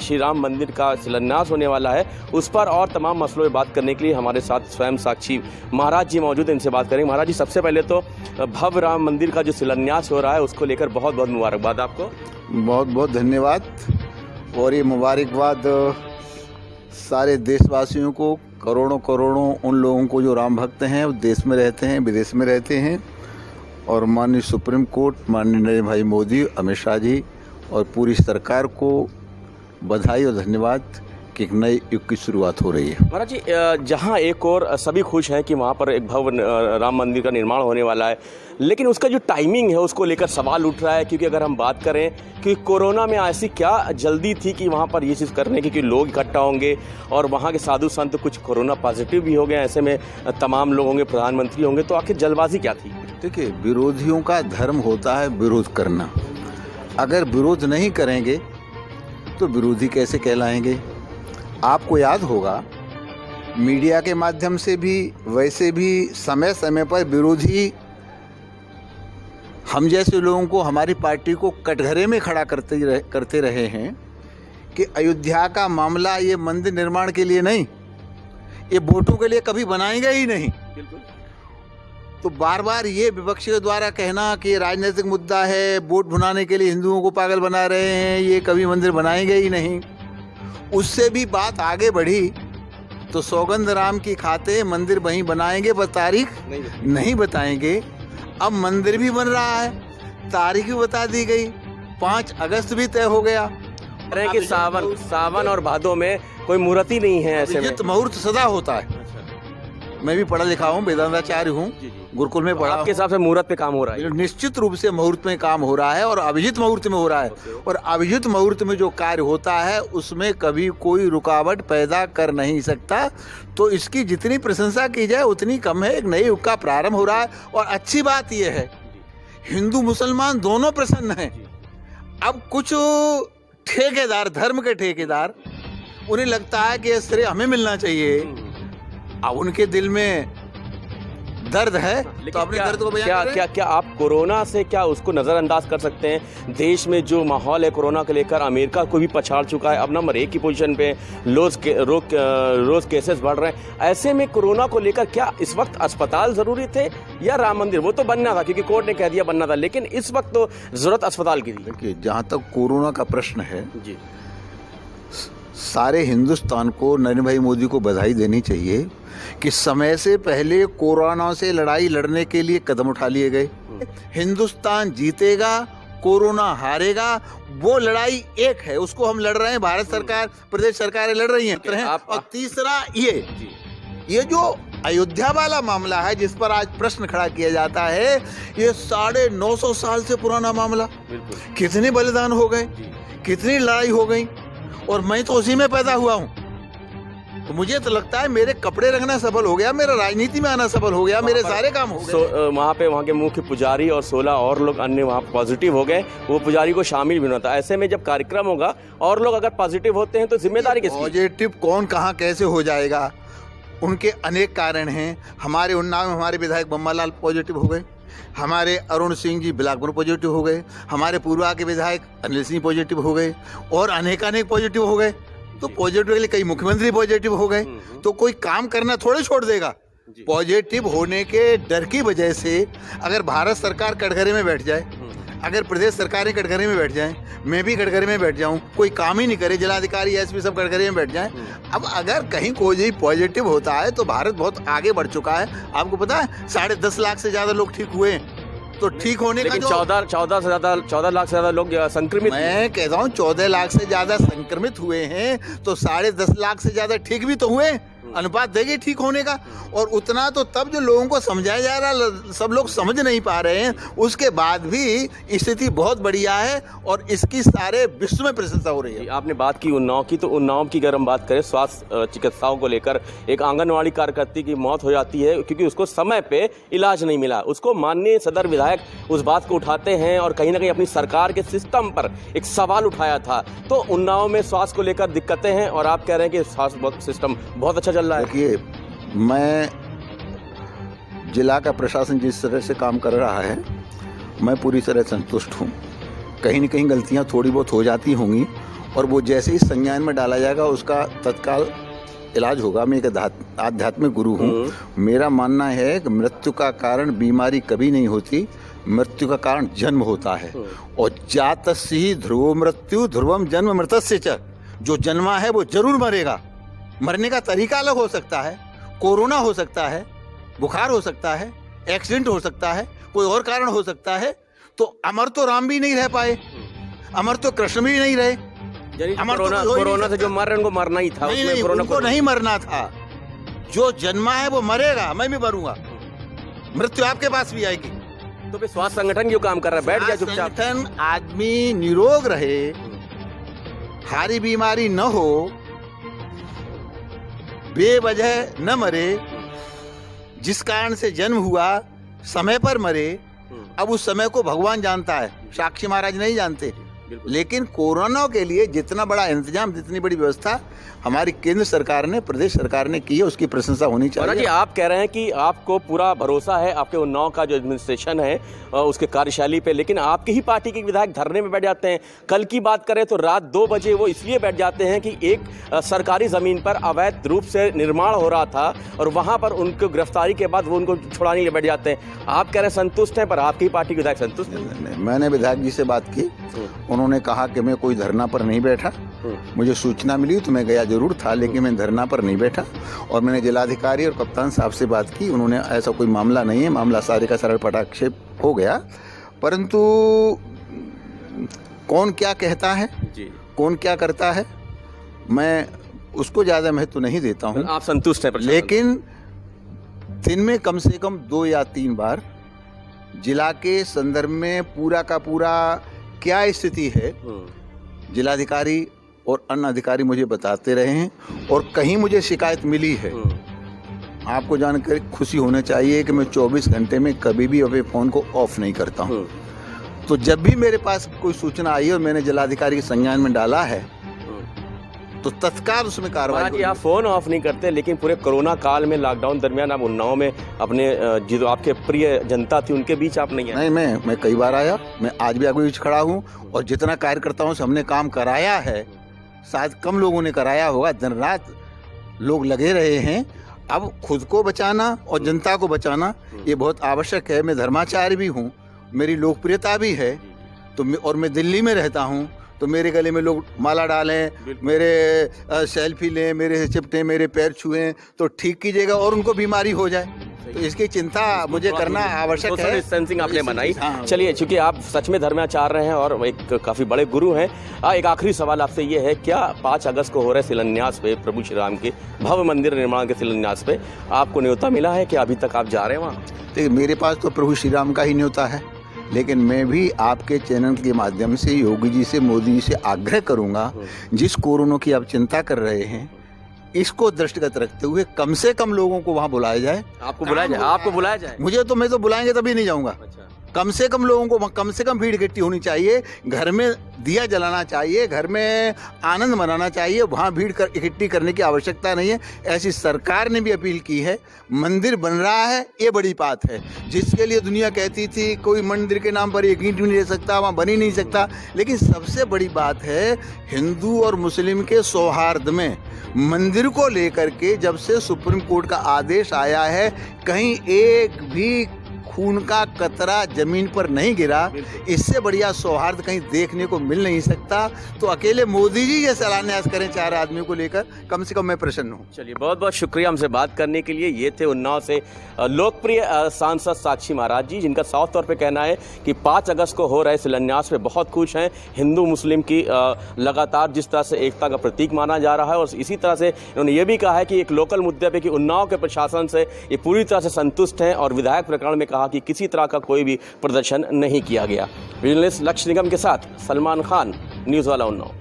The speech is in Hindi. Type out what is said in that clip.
श्री राम मंदिर का शिलान्यास होने वाला है, उस पर और तमाम मसलों पर बात करने के लिए हमारे साथ स्वयं साक्षी महाराज जी मौजूद हैं। इनसे बात करेंगे। महाराज जी, सबसे पहले तो भव्य राम मंदिर का जो शिलान्यास हो रहा है उसको लेकर बहुत बहुत मुबारकबाद आपको। बहुत बहुत धन्यवाद। और ये मुबारकबाद सारे देशवासियों को, करोड़ों करोड़ों उन लोगों को जो राम भक्त हैं, वो देश में रहते हैं, विदेश में रहते हैं, और माननीय सुप्रीम कोर्ट, माननीय नरेंद्र भाई मोदी, अमित शाह जी और पूरी सरकार को बधाई और धन्यवाद कि एक नए युग की शुरुआत हो रही है। महाराज जी, जहाँ एक और सभी खुश हैं कि वहाँ पर एक भव्य राम मंदिर का निर्माण होने वाला है, लेकिन उसका जो टाइमिंग है उसको लेकर सवाल उठ रहा है। क्योंकि अगर हम बात करें कि कोरोना में ऐसी क्या जल्दी थी कि वहाँ पर ये चीज़ करने की, कि लोग इकट्ठा होंगे और वहाँ के साधु संत कुछ कोरोना पॉजिटिव भी हो गए, ऐसे में तमाम लोग होंगे, प्रधानमंत्री होंगे, तो आखिर जल्दबाजी क्या थी? देखिए, विरोधियों का धर्म होता है विरोध करना। अगर विरोध नहीं करेंगे तो विरोधी कैसे कहलाएंगे? आपको याद होगा, मीडिया के माध्यम से भी, वैसे भी समय समय पर विरोधी हम जैसे लोगों को, हमारी पार्टी को कटघरे में खड़ा करते रहे हैं कि अयोध्या का मामला ये मंदिर निर्माण के लिए नहीं, ये वोटों के लिए कभी बनाएंगे ही नहीं। बिल्कुल। तो बार बार ये विपक्ष के द्वारा कहना कि ये राजनीतिक मुद्दा है, वोट भुनाने के लिए हिंदुओं को पागल बना रहे हैं, ये कभी मंदिर बनाएंगे ही नहीं। उससे भी बात आगे बढ़ी तो सौगंध राम की खाते मंदिर वहीं बनाएंगे, पर तारीख नहीं बताएंगे। अब मंदिर भी बन रहा है, तारीख भी बता दी गई, 5 अगस्त भी तय हो गया। कि सावन और भादों में कोई मुहूर्त ही नहीं है, ऐसे में मुहूर्त सदा होता है। मैं भी पढ़ा लिखा हूँ, वेदांताचार्य हूँ, गुरुकुल में पढ़ा। आपके हिसाब से मुहूर्त पे काम हो रहा है? निश्चित रूप से मुहूर्त में काम हो रहा है, और अभिजित मुहूर्त में हो रहा है। और अभिजित मुहूर्त में जो कार्य होता है उसमें कभी कोई रुकावट पैदा कर नहीं सकता। तो इसकी जितनी प्रशंसा की जाए उतनी कम है। एक नए युग का प्रारंभ हो रहा है, और अच्छी बात यह है हिंदू मुसलमान दोनों प्रसन्न हैं। अब कुछ ठेकेदार, धर्म के ठेकेदार, उन्हें लगता है कि श्रेय हमें मिलना चाहिए। अब उनके दिल में दर्द है, तो अपने दर्द को बयान करें। क्या आप कोरोना से क्या उसको नज़रअंदाज कर सकते हैं? देश में जो माहौल है कोरोना को लेकर, अमेरिका को भी पछाड़ चुका है, अब नंबर 1 की पोजीशन पे, रोज केसेस बढ़ रहे हैं। ऐसे में कोरोना को लेकर क्या इस वक्त अस्पताल ज़रूरी थे या राम मंदिर? वो तो बनना था क्योंकि कोर्ट ने कह दिया बनना था, लेकिन इस वक्त तो ज़रूरत अस्पताल की थी। देखिए, जहाँ तक कोरोना का प्रश्न है जी, सारे हिंदुस्तान को, नरेंद्र भाई मोदी को बधाई देनी चाहिए कि समय से पहले कोरोना से लड़ाई लड़ने के लिए कदम उठा लिए गए। हिंदुस्तान जीतेगा, कोरोना हारेगा, वो लड़ाई एक है, उसको हम लड़ रहे हैं। भारत सरकार, प्रदेश सरकारें लड़ रही हैं। और तीसरा ये जो अयोध्या वाला मामला है जिस पर आज प्रश्न खड़ा किया जाता है, ये 950 साल से पुराना मामला। कितने बलिदान हो गए, कितनी लड़ाई हो गई, और मैं तो उसी में पैदा हुआ हूँ। तो मुझे तो लगता है मेरे कपड़े रंगना सफल हो गया, मेरा राजनीति में आना सफल हो गया, मेरे सारे काम हो गए। वहाँ के मुख्य पुजारी और 16 और लोग अन्य वहाँ पॉजिटिव हो गए, वो पुजारी को शामिल भी नहीं होता। ऐसे में जब कार्यक्रम होगा और लोग अगर पॉजिटिव होते हैं तो जिम्मेदारी किसकी? पॉजिटिव कौन कहाँ कैसे हो जाएगा, उनके अनेक कारण हैं। हमारे उन्नाव में हमारे विधायक बम्मालाल पॉजिटिव हो गए, हमारे अरुण सिंह जी बिलासपुर पॉजिटिव हो गए, हमारे पूर्वा के विधायक अनिल सिंह पॉजिटिव हो गए, और अनेक पॉजिटिव हो गए। तो पॉजिटिव के लिए कई मुख्यमंत्री पॉजिटिव हो गए। तो कोई काम करना थोड़े छोड़ देगा। पॉजिटिव होने के डर की वजह से अगर भारत सरकार कटघरे में बैठ जाए, अगर प्रदेश सरकारें कटघरे में बैठ जाएं, मैं भी कटघरे में बैठ जाऊं, कोई काम ही नहीं करे, जिलाधिकारी एसपी सब कटघरे में बैठ जाएं, अब अगर कहीं कोई पॉजिटिव होता है तो भारत बहुत आगे बढ़ चुका है। आपको पता है 10.5 लाख से ज्यादा लोग ठीक हुए। तो ठीक होने का 14 लाख से ज्यादा लोग संक्रमित, मैं कहता हूँ 14 लाख से ज्यादा संक्रमित हुए हैं, तो 10.5 लाख से ज्यादा ठीक भी तो हुए। अनुपात देंगे ठीक होने का। और उतना तो तब जो लोगों को समझाया जा रहा, सब लोग समझ नहीं पा रहे हैं, उसके बाद भी स्थिति बहुत बढ़िया है और इसकी सारे विश्व में प्रशंसा हो रही है। आपने बात की उन्नाव की, तो उन्नाव की अगर हम बात करें स्वास्थ्य चिकित्साओं को लेकर, एक आंगनवाड़ी कार्यकर्ती की मौत हो जाती है क्योंकि उसको समय पे इलाज नहीं मिला। उसको माननीय सदर विधायक उस बात को उठाते हैं और कहीं ना कहीं अपनी सरकार के सिस्टम पर एक सवाल उठाया था। तो उन्नाव में स्वास्थ्य को लेकर दिक्कतें हैं और आप कह रहे हैं कि स्वास्थ्य सिस्टम बहुत अच्छा चल रहा है। देखिए, मैं जिला का प्रशासन जिस तरह से काम कर रहा है, मैं पूरी तरह संतुष्ट हूँ। कहीं न कहीं गलतियाँ थोड़ी बहुत हो जाती होंगी, और वो जैसे ही संज्ञान में डाला जाएगा उसका तत्काल इलाज होगा। मैं एक आध्यात्मिक गुरु हूँ। मेरा मानना है कि मृत्यु का कारण बीमारी कभी नहीं होती, मृत्यु का कारण जन्म होता है। और जातस्य ध्रुवो मृत्यु ध्रुवम जन्म मृतस्य च, जो जन्मा है वो जरूर मरेगा। मरने का तरीका अलग हो सकता है, कोरोना हो सकता है, बुखार हो सकता है, एक्सीडेंट हो सकता है, कोई और कारण हो सकता है। तो अमर तो राम भी नहीं रह पाए, अमर तो कृष्ण भी नहीं रहे। कोरोना से जो मर रहे हैं उनको मरना ही था। नहीं, उनको नहीं मरना था। जो जन्मा है वो मरेगा, मैं भी मरूंगा, मृत्यु आपके पास भी आएगी। तो फिर स्वास्थ्य संगठन क्यों काम कर रहा है? बैठ गया चुपचाप। संगठन आदमी निरोग रहे, हारी बीमारी न हो, बेवजह न मरे, जिस कारण से जन्म हुआ समय पर मरे। अब उस समय को भगवान जानता है, साक्षी महाराज नहीं जानते। लेकिन कोरोना के लिए जितना बड़ा इंतजाम, जितनी बड़ी व्यवस्था हमारी केंद्र सरकार ने, प्रदेश सरकार ने की है, उसकी प्रशंसा होनी चाहिए। जी, आप कह रहे हैं कि आपको पूरा भरोसा है आपके उन्नाव का जो एडमिनिस्ट्रेशन है उसके कार्यशैली पे, लेकिन आपकी ही पार्टी के विधायक धरने में बैठ जाते हैं। कल की बात करें तो रात 2 बजे वो इसलिए बैठ जाते हैं कि एक सरकारी ज़मीन पर अवैध रूप से निर्माण हो रहा था और वहाँ पर उनको गिरफ्तारी के बाद वो उनको छुड़ाने के लिए बैठ जाते हैं। आप कह रहे हैं संतुष्ट हैं, पर आपकी पार्टी के विधायक संतुष्ट नहीं। मैंने विधायक जी से बात की, उन्होंने कहा कि मैं कोई धरना पर नहीं बैठा, मुझे सूचना मिली तो मैं गया जरूर था, लेकिन मैं धरना पर नहीं बैठा। और मैंने जिलाधिकारी और कप्तान साहब से बात की, उन्होंने ऐसा कोई मामला नहीं है, मामला सारे का सरल पटाक्षेप हो गया। परंतु कौन क्या कहता है जी, कौन क्या करता है, मैं उसको ज़्यादा महत्व नहीं देता हूँ। आप संतुष्ट हैं? लेकिन दिन में कम से कम 2 या 3 बार जिला के संदर्भ में पूरा का पूरा क्या स्थिति है जिलाधिकारी और अन्य अधिकारी मुझे बताते रहे हैं। और कहीं मुझे शिकायत मिली है, आपको जानकर खुशी होना चाहिए कि मैं 24 घंटे में कभी भी अपने फ़ोन को ऑफ नहीं करता हूं। तो जब भी मेरे पास कोई सूचना आई और मैंने जिलाधिकारी के संज्ञान में डाला है तो तत्काल उसमें कार्रवाई। आप फोन ऑफ नहीं करते, लेकिन पूरे कोरोना काल में, लॉकडाउन दरमियान आप उन्नाव में अपने जो आपके प्रिय जनता थी उनके बीच आप नहीं आए? नहीं, मैं कई बार आया, मैं आज भी आपके बीच खड़ा हूँ। और जितना कार्यकर्ताओं से हमने काम कराया है, शायद कम लोगों ने कराया होगा। दिन रात लोग लगे रहे हैं। अब खुद को बचाना और जनता को बचाना ये बहुत आवश्यक है। मैं धर्माचार्य भी हूँ, मेरी लोकप्रियता भी है, तो और मैं दिल्ली में रहता हूँ, तो मेरे गले में लोग माला डालें, मेरे सेल्फी लें, मेरे से चिपटें, मेरे पैर छुएं तो ठीक कीजिएगा और उनको बीमारी हो जाए। तो इसकी चिंता मुझे करना आवश्यक है। डिस्टेंसिंग आपने बनाई। चलिए, चूंकि आप सच में धर्माचार्य हैं और एक काफ़ी बड़े गुरु हैं, एक आखिरी सवाल आपसे ये है, क्या 5 अगस्त को हो रहे शिलान्यास पे, प्रभु श्री राम के भव्य मंदिर निर्माण के शिलान्यास पे आपको न्योता मिला है कि अभी तक आप जा रहे हैं वहाँ? देखिए, मेरे पास तो प्रभु श्री राम का ही न्योता है, लेकिन मैं भी आपके चैनल के माध्यम से योगी जी से, मोदी जी से आग्रह करूंगा, जिस कोरोना की आप चिंता कर रहे हैं इसको दृष्टिगत रखते हुए कम से कम लोगों को वहां बुलाया जाए। आपको बुलाया जाए? आपको बुलाया जाए? मैं तो बुलाएंगे तभी नहीं जाऊंगा। कम से कम लोगों को, कम से कम भीड़ इकट्ठी होनी चाहिए, घर में दिया जलाना चाहिए, घर में आनंद मनाना चाहिए, वहाँ भीड़ इकट्ठी करने की आवश्यकता नहीं है। ऐसी सरकार ने भी अपील की है। मंदिर बन रहा है, ये बड़ी बात है, जिसके लिए दुनिया कहती थी कोई मंदिर के नाम पर एक ईंट भी नहीं ले सकता, वहाँ बन ही नहीं सकता। लेकिन सबसे बड़ी बात है हिंदू और मुस्लिम के सौहार्द में मंदिर को लेकर के जब से सुप्रीम कोर्ट का आदेश आया है, कहीं एक भी खून का कतरा जमीन पर नहीं गिरा। इससे बढ़िया सौहार्द कहीं देखने को मिल नहीं सकता। तो अकेले मोदी जी ये शिलान्यास करें 4 आदमियों को लेकर, कम से कम मैं प्रसन्न हूँ। चलिए, बहुत बहुत शुक्रिया हमसे बात करने के लिए। ये थे उन्नाव से लोकप्रिय सांसद साक्षी महाराज जी, जिनका साफ तौर पे कहना है कि 5 अगस्त को हो रहे शिलान्यास पे बहुत खुश हैं। हिंदू मुस्लिम की लगातार जिस तरह से एकता का प्रतीक माना जा रहा है, और इसी तरह से इन्होंने ये भी कहा है कि एक लोकल मुद्दे पे कि उन्नाव के प्रशासन से ये पूरी तरह से संतुष्ट हैं, और विधायक प्रकरण में कहा कि किसी तरह का कोई भी प्रदर्शन नहीं किया गया। जर्नलिस्ट लक्ष्य निगम के साथ सलमान खान, न्यूज़ वाला उन्नाव।